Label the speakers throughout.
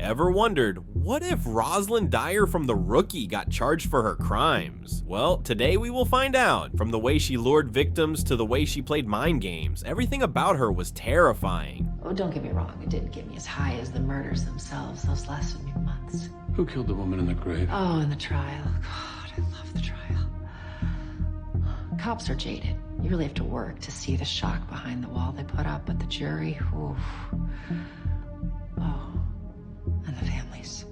Speaker 1: Ever wondered, what if Rosalind Dyer from The Rookie got charged for her crimes? Well, today we will find out. From the way she lured victims to the way she played mind games, everything about her was terrifying.
Speaker 2: Oh, don't get me wrong, it didn't get me as high as the murders themselves. Those lasted me months.
Speaker 3: Who killed the woman in the grave?
Speaker 2: Oh, and the trial. God, I love the trial. Cops are jaded. You really have to work to see the shock behind the wall they put up, but the jury, oof. Oh, and the families.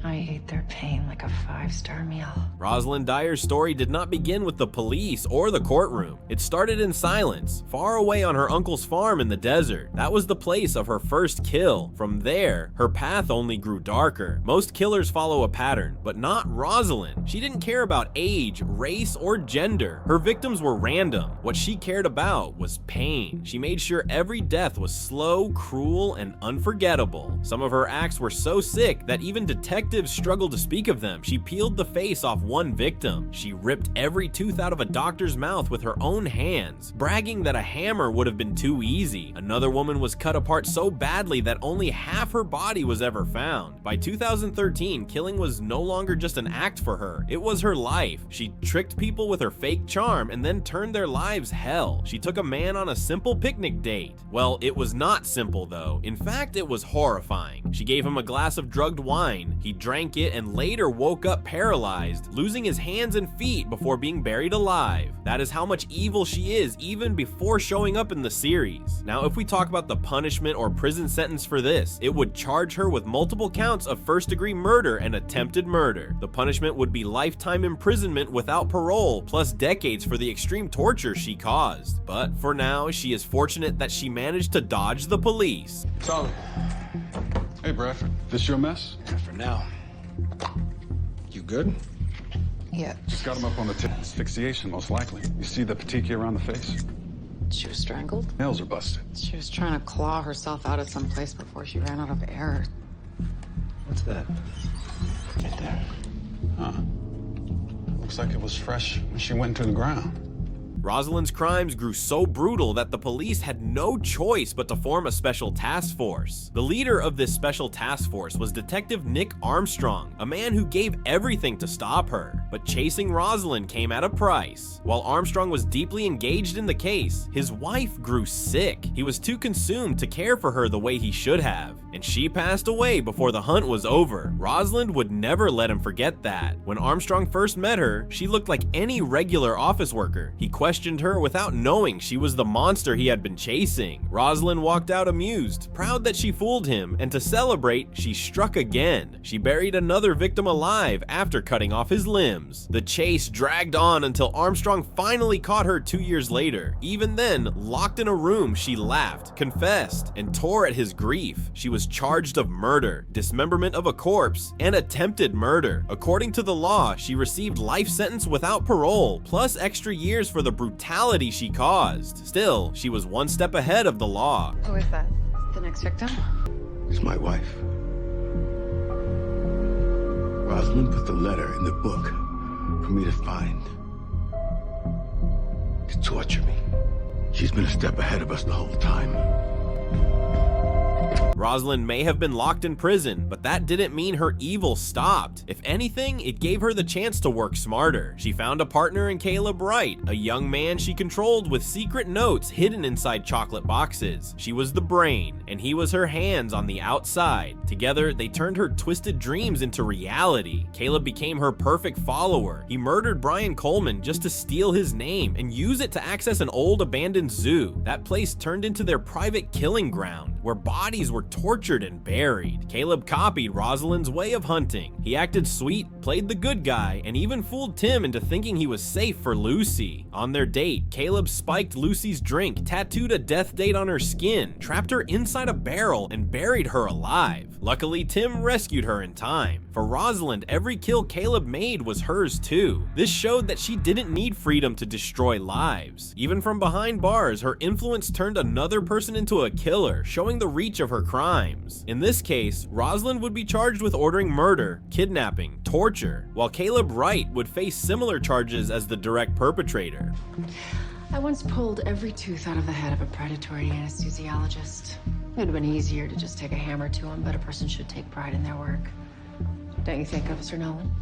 Speaker 2: I ate their pain like a 5-star meal.
Speaker 1: Rosalind Dyer's story did not begin with the police or the courtroom. It started in silence, far away on her uncle's farm in the desert. That was the place of her first kill. From there, her path only grew darker. Most killers follow a pattern, but not Rosalind. She didn't care about age, race, or gender. Her victims were random. What she cared about was pain. She made sure every death was slow, cruel, and unforgettable. Some of her acts were so sick that even detectives struggled to speak of them. She peeled the face off one victim. She ripped every tooth out of a doctor's mouth with her own hands, bragging that a hammer would have been too easy. Another woman was cut apart so badly that only half her body was ever found. By 2013, killing was no longer just an act for her. It was her life. She tricked people with her fake charm and then turned their lives hell. She took a man on a simple picnic date. Well, it was not simple though. In fact, it was horrifying. She gave him a glass of drugged wine. He drank it and later woke up paralyzed, losing his hands and feet before being buried alive. That is how much evil she is even before showing up in the series. Now, if we talk about the punishment or prison sentence for this, it would charge her with multiple counts of first-degree murder and attempted murder. The punishment would be lifetime imprisonment without parole, plus decades for the extreme torture she caused. But for now, she is fortunate that she managed to dodge the police.
Speaker 3: Solid. Hey, Bradford. This your mess?
Speaker 4: Yeah, for now. You good?
Speaker 2: Yeah.
Speaker 3: Just got him up on the tip. Asphyxiation, most likely. You see the petechia around the face?
Speaker 2: She was strangled?
Speaker 3: Nails are busted.
Speaker 5: She was trying to claw herself out of some place before she ran out of air.
Speaker 4: What's that? Right there.
Speaker 3: Huh. Looks like it was fresh when she went into the ground.
Speaker 1: Rosalind's crimes grew so brutal that the police had no choice but to form a special task force. The leader of this special task force was Detective Nick Armstrong, a man who gave everything to stop her. But chasing Rosalind came at a price. While Armstrong was deeply engaged in the case, his wife grew sick. He was too consumed to care for her the way he should have, and she passed away before the hunt was over. Rosalind would never let him forget that. When Armstrong first met her, she looked like any regular office worker. He questioned her without knowing she was the monster he had been chasing. Rosalind walked out amused, proud that she fooled him, and to celebrate, she struck again. She buried another victim alive after cutting off his limbs. The chase dragged on until Armstrong finally caught her 2 years later. Even then, locked in a room, she laughed, confessed, and tore at his grief. She was charged of murder, dismemberment of a corpse, and attempted murder. According to the law, she received life sentence without parole, plus extra years for the brutality she caused. Still, she was one step ahead of the law.
Speaker 5: Who is that? The next victim?
Speaker 4: It's my wife. Rosalind put the letter in the book for me to find. To torture me. She's been a step ahead of us the whole time.
Speaker 1: Rosalind may have been locked in prison, but that didn't mean her evil stopped. If anything, it gave her the chance to work smarter. She found a partner in Caleb Wright, a young man she controlled with secret notes hidden inside chocolate boxes. She was the brain, and he was her hands on the outside. Together, they turned her twisted dreams into reality. Caleb became her perfect follower. He murdered Brian Coleman just to steal his name and use it to access an old abandoned zoo. That place turned into their private killing ground, where bodies were tortured and buried. Caleb copied Rosalind's way of hunting. He acted sweet, played the good guy, and even fooled Tim into thinking he was safe for Lucy. On their date, Caleb spiked Lucy's drink, tattooed a death date on her skin, trapped her inside a barrel, and buried her alive. Luckily, Tim rescued her in time. For Rosalind, every kill Caleb made was hers too. This showed that she didn't need freedom to destroy lives. Even from behind bars, her influence turned another person into a killer, showing the reach of her crimes. In this case, Rosalind would be charged with ordering murder, kidnapping, torture, while Caleb Wright would face similar charges as the direct perpetrator.
Speaker 2: I once pulled every tooth out of the head of a predatory anesthesiologist. It would have been easier to just take a hammer to him, but a person should take pride in their work. Don't you think, Officer Nolan?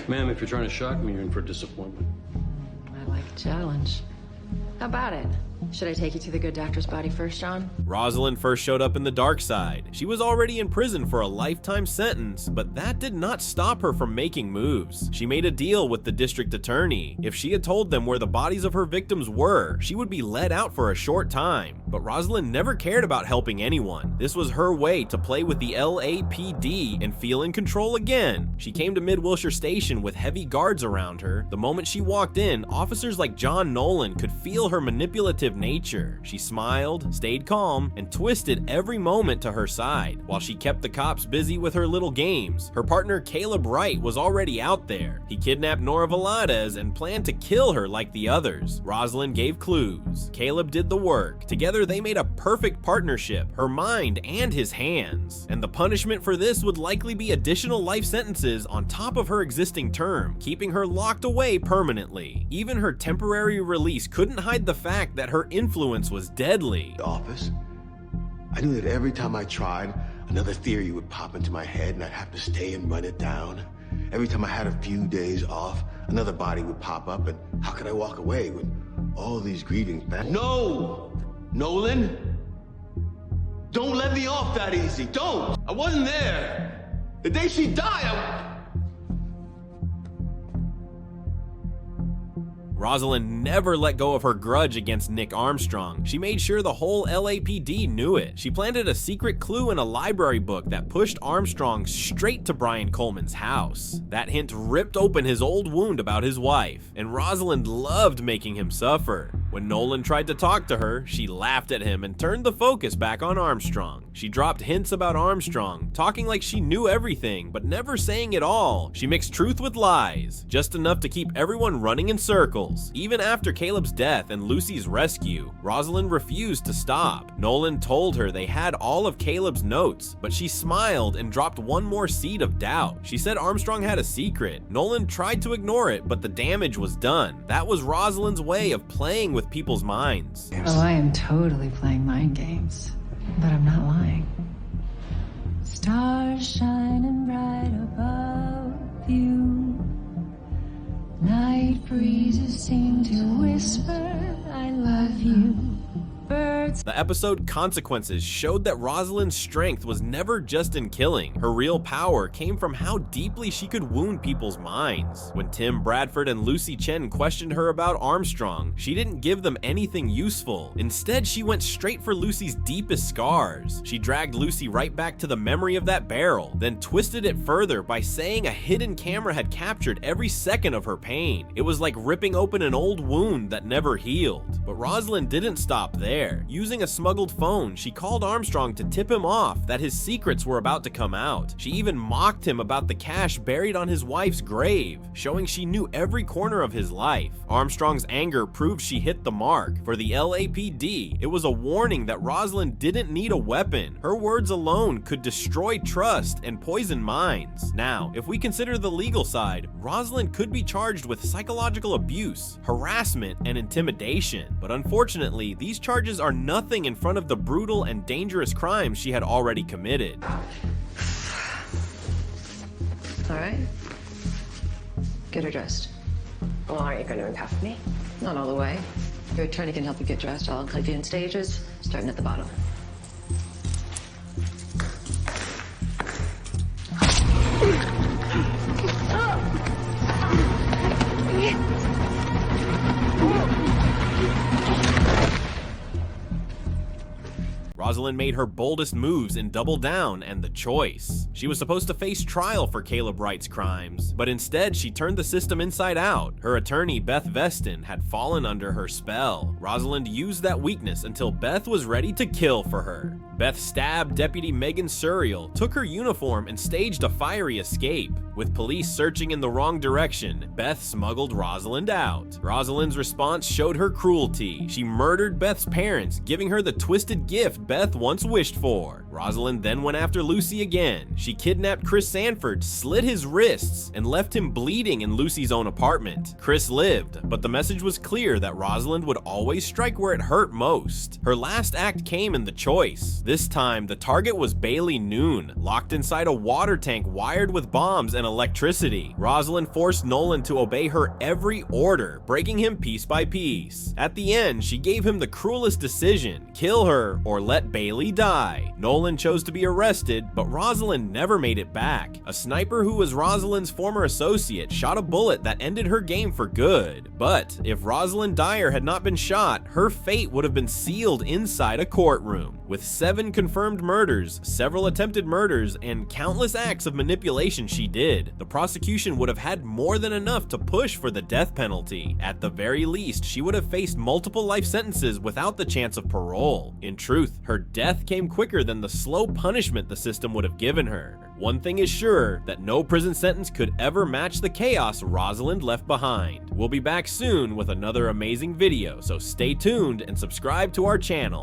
Speaker 6: Ma'am, if you're trying to shock me, you're in for a disappointment.
Speaker 2: I like a challenge. How about it? Should I take you to the good doctor's body first, John?
Speaker 1: Rosalind first showed up in the dark side. She was already in prison for a lifetime sentence, but that did not stop her from making moves. She made a deal with the district attorney. If she had told them where the bodies of her victims were, she would be let out for a short time. But Rosalind never cared about helping anyone. This was her way to play with the LAPD and feel in control again. She came to Mid-Wilshire Station with heavy guards around her. The moment she walked in, officers like John Nolan could feel her manipulative nature. She smiled, stayed calm, and twisted every moment to her side. While she kept the cops busy with her little games, her partner Caleb Wright was already out there. He kidnapped Nora Valadez and planned to kill her like the others. Rosalind gave clues. Caleb did the work. Together they made a perfect partnership, her mind and his hands. And the punishment for this would likely be additional life sentences on top of her existing term, keeping her locked away permanently. Even her temporary release couldn't hide the fact that her influence was deadly.
Speaker 4: The office, I knew that every time I tried, another theory would pop into my head and I'd have to stay and run it down. Every time I had a few days off, another body would pop up, and how could I walk away with all these grieving families? No! Nolan! Don't let me off that easy, don't! I wasn't there! The day she died,
Speaker 1: Rosalind never let go of her grudge against Nick Armstrong. She made sure the whole LAPD knew it. She planted a secret clue in a library book that pushed Armstrong straight to Brian Coleman's house. That hint ripped open his old wound about his wife, and Rosalind loved making him suffer. When Nolan tried to talk to her, she laughed at him and turned the focus back on Armstrong. She dropped hints about Armstrong, talking like she knew everything, but never saying it all. She mixed truth with lies, just enough to keep everyone running in circles. Even after Caleb's death and Lucy's rescue, Rosalind refused to stop. Nolan told her they had all of Caleb's notes, but she smiled and dropped one more seed of doubt. She said Armstrong had a secret. Nolan tried to ignore it, but the damage was done. That was Rosalind's way of playing with people's minds.
Speaker 2: Oh, I am totally playing mind games, but I'm not lying. Stars shining bright above you. Night breezes seem to whisper, I love you. Birds.
Speaker 1: The episode Consequences showed that Rosalind's strength was never just in killing. Her real power came from how deeply she could wound people's minds. When Tim Bradford and Lucy Chen questioned her about Armstrong, she didn't give them anything useful. Instead, she went straight for Lucy's deepest scars. She dragged Lucy right back to the memory of that barrel, then twisted it further by saying a hidden camera had captured every second of her pain. It was like ripping open an old wound that never healed. But Rosalind didn't stop there. Using a smuggled phone, she called Armstrong to tip him off that his secrets were about to come out. She even mocked him about the cash buried on his wife's grave, showing she knew every corner of his life. Armstrong's anger proved she hit the mark. For the LAPD, it was a warning that Rosalind didn't need a weapon. Her words alone could destroy trust and poison minds. Now, if we consider the legal side, Rosalind could be charged with psychological abuse, harassment, and intimidation. But unfortunately, these charges are nothing in front of the brutal and dangerous crimes she had already committed.
Speaker 2: All right. Get her dressed. Well, aren't you going to handcuff me? Not all the way. Your attorney can help you get dressed. I'll clip you in stages, starting at the bottom.
Speaker 1: Rosalind made her boldest moves in Double Down and The Choice. She was supposed to face trial for Caleb Wright's crimes, but instead she turned the system inside out. Her attorney, Beth Veston, had fallen under her spell. Rosalind used that weakness until Beth was ready to kill for her. Beth stabbed Deputy Megan Suriel, took her uniform, and staged a fiery escape. With police searching in the wrong direction, Beth smuggled Rosalind out. Rosalind's response showed her cruelty. She murdered Beth's parents, giving her the twisted gift Beth once wished for. Rosalind then went after Lucy again. She kidnapped Chris Sanford, slit his wrists, and left him bleeding in Lucy's own apartment. Chris lived, but the message was clear that Rosalind would always strike where it hurt most. Her last act came in the choice. This time, the target was Bailey Noon, locked inside a water tank wired with bombs and electricity. Rosalind forced Nolan to obey her every order, breaking him piece by piece. At the end, she gave him the cruelest decision: kill her or let Bailey die. Nolan chose to be arrested, but Rosalind never made it back. A sniper who was Rosalind's former associate shot a bullet that ended her game for good. But if Rosalind Dyer had not been shot, her fate would have been sealed inside a courtroom. With 7 confirmed murders, several attempted murders, and countless acts of manipulation she did, the prosecution would have had more than enough to push for the death penalty. At the very least, she would have faced multiple life sentences without the chance of parole. In truth, her death came quicker than the slow punishment the system would have given her. One thing is sure, that no prison sentence could ever match the chaos Rosalind left behind. We'll be back soon with another amazing video, so stay tuned and subscribe to our channel.